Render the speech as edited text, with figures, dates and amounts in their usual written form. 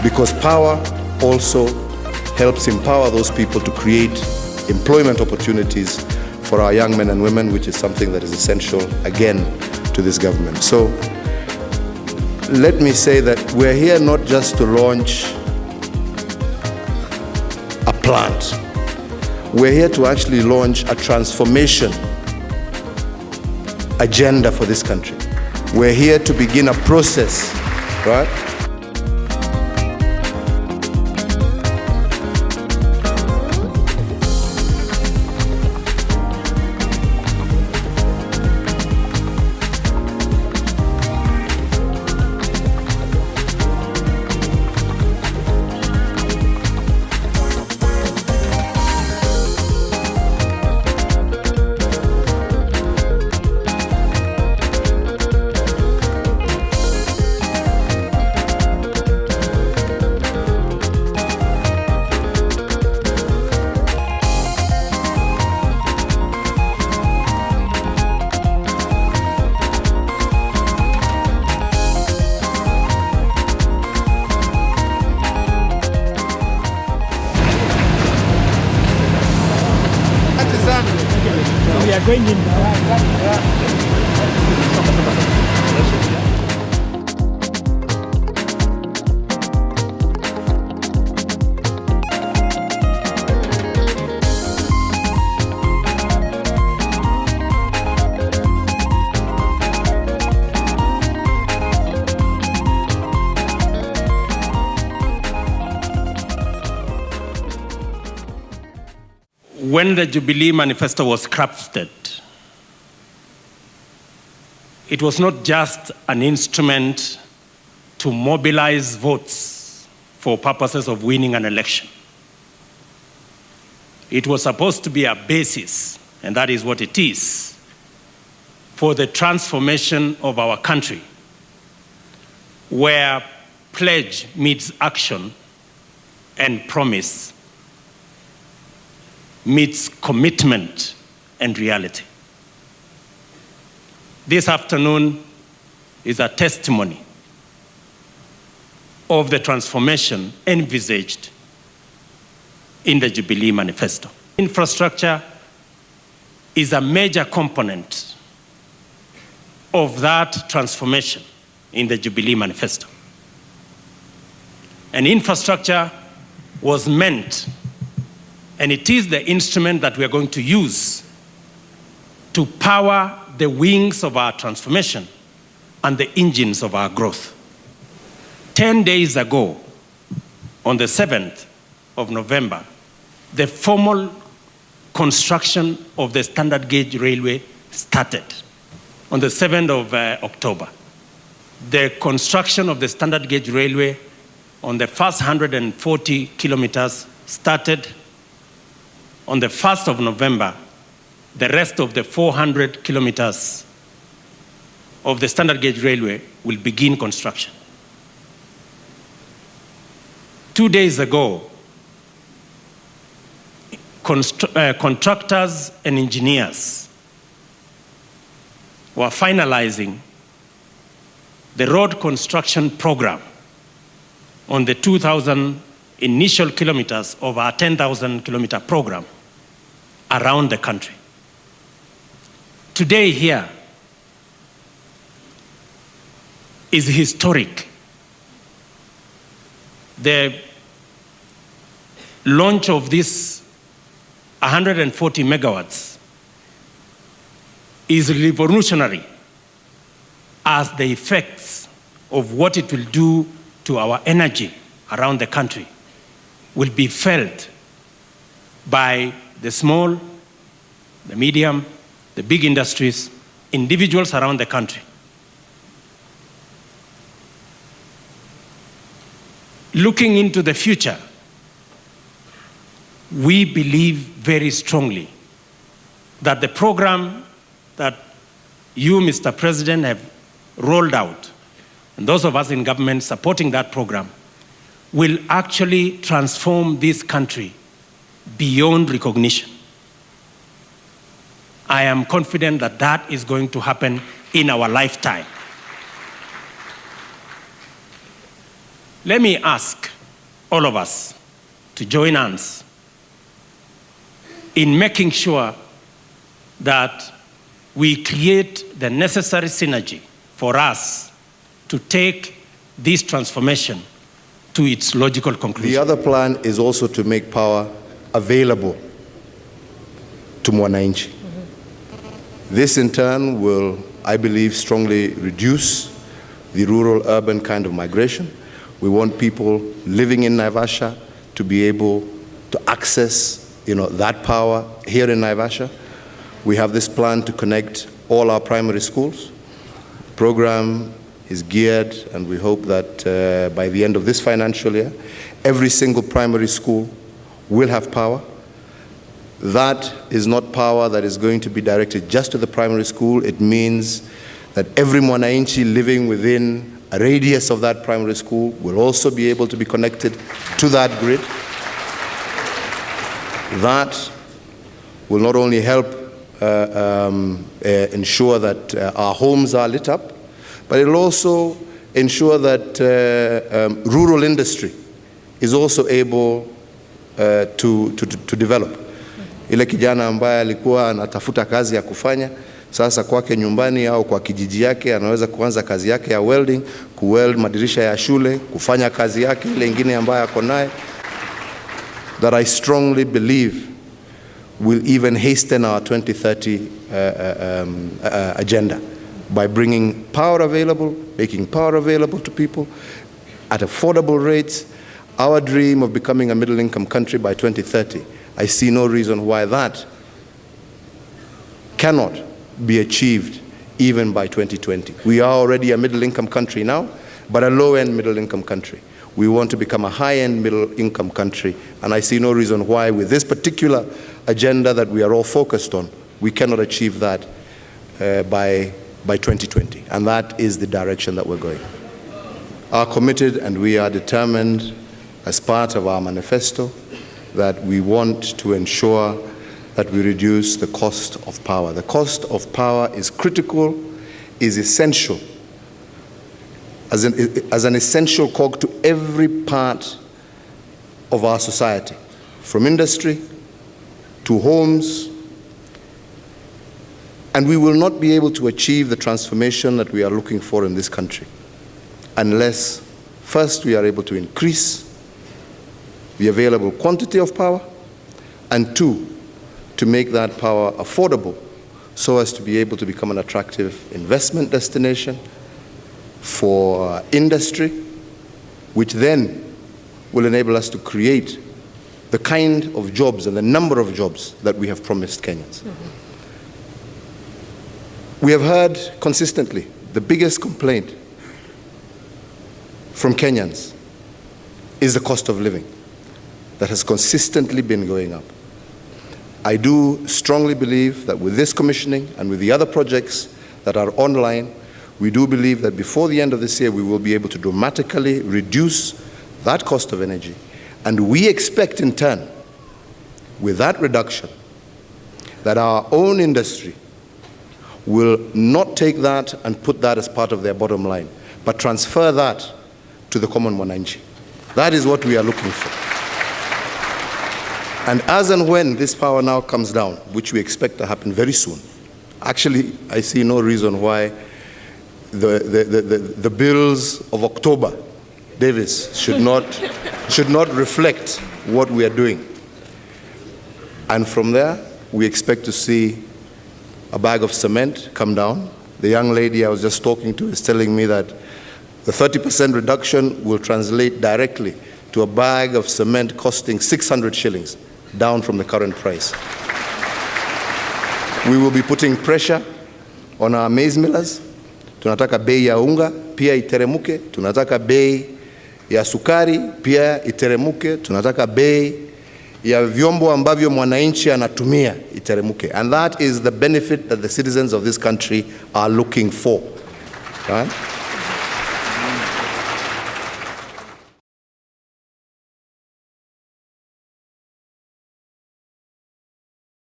Because power also helps empower those people to create employment opportunities for our young men and women, which is something that is essential, again, to this government. So let me say that we're here not just to launch a plant. We're here to actually launch a transformation agenda for this country. We're here to begin a process, right? We are going in. When the Jubilee Manifesto was crafted, it was not just an instrument to mobilize votes for purposes of winning an election. It was supposed to be a basis, and that is what it is, for the transformation of our country, where pledge meets action and promise meets commitment and reality. This afternoon is a testimony of the transformation envisaged in the Jubilee Manifesto. Infrastructure is a major component of that transformation in the Jubilee Manifesto. And infrastructure was meant, and it is the instrument that we are going to use to power the wings of our transformation and the engines of our growth. 10 days ago, on the 7th of November, the formal construction of the standard gauge railway started. On the 7th of October, the construction of the standard gauge railway on the first 140 kilometers started. On the 1st of November, the rest of the 400 kilometers of the standard gauge railway will begin construction. 2 days ago, contractors and engineers were finalizing the road construction program on the 2,000 initial kilometers of our 10,000 kilometer program around the country. Today here is historic. The launch of this 140 megawatts is revolutionary as the effects of what it will do to our energy around the country will be felt by the small, the medium, the big industries, individuals around the country. Looking into the future, we believe very strongly that the program that you, Mr. President, have rolled out, and those of us in government supporting that program, will actually transform this country beyond recognition. I am confident that that is going to happen in our lifetime. let me ask all of us to join hands in making sure that we create the necessary synergy for us to take this transformation to its logical conclusion. The other plan is also to make power available to mwananchi. This in turn will, I believe, strongly reduce the rural-urban kind of migration. We want people living in Naivasha to be able to access, that power here in Naivasha. We have this plan to connect all our primary schools. The program is geared, and we hope that by the end of this financial year, every single primary school will have power. That is not power that is going to be directed just to the primary school. It means that every mwananchi living within a radius of that primary school will also be able to be connected to that grid. That will not only help ensure that our homes are lit up, but it will also ensure that rural industry is also able to develop. Ile kijana ambaye alikuwa anatafuta kazi ya kufanya, sasa kwake nyumbani au kwa kijiji yake anaweza kuanza kazi yake ya welding, kuweld madirisha ya shule, kufanya kazi yake ile ingine ambayo ako naye. That I strongly believe will even hasten our 2030 agenda by bringing power available, making power available to people at affordable rates. Our dream of becoming a middle-income country by 2030, I see no reason why that cannot be achieved even by 2020. We are already a middle-income country now, but a low-end middle-income country. We want to become a high-end middle-income country, and I see no reason why with this particular agenda that we are all focused on, we cannot achieve that by 2020, and that is the direction that we're going. Are committed, and we are determined as part of our manifesto that we want to ensure that we reduce the cost of power. The cost of power is critical, is essential, as an essential cog to every part of our society, from industry to homes. And we will not be able to achieve the transformation that we are looking for in this country unless first we are able to increase the available quantity of power, and two, to make that power affordable so as to be able to become an attractive investment destination for industry, which then will enable us to create the kind of jobs and the number of jobs that we have promised Kenyans. We have heard consistently the biggest complaint from Kenyans is the cost of living that has consistently been going up. I do strongly believe that with this commissioning and with the other projects that are online, we do believe that before the end of this year, we will be able to dramatically reduce that cost of energy. And we expect in turn, with that reduction, that our own industry will not take that and put that as part of their bottom line, but transfer that to the common mwananchi. That is what we are looking for. And as and when this power now comes down, which we expect to happen very soon, actually, I see no reason why the bills of October, Davis, should not reflect what we are doing. And from there, we expect to see a bag of cement come down. The young lady I was just talking to is telling me that the 30% reduction will translate directly to a bag of cement costing 600 shillings, down from the current price. We will be putting pressure on our maize millers. Tunataka bei ya unga pia iteremuke. Tunataka bei ya sukari pia iteremuke. Tunataka bei ya vyombo ambavyo mwananchi anatumia iteremuke. And that is the benefit that the citizens of this country are looking for. Right?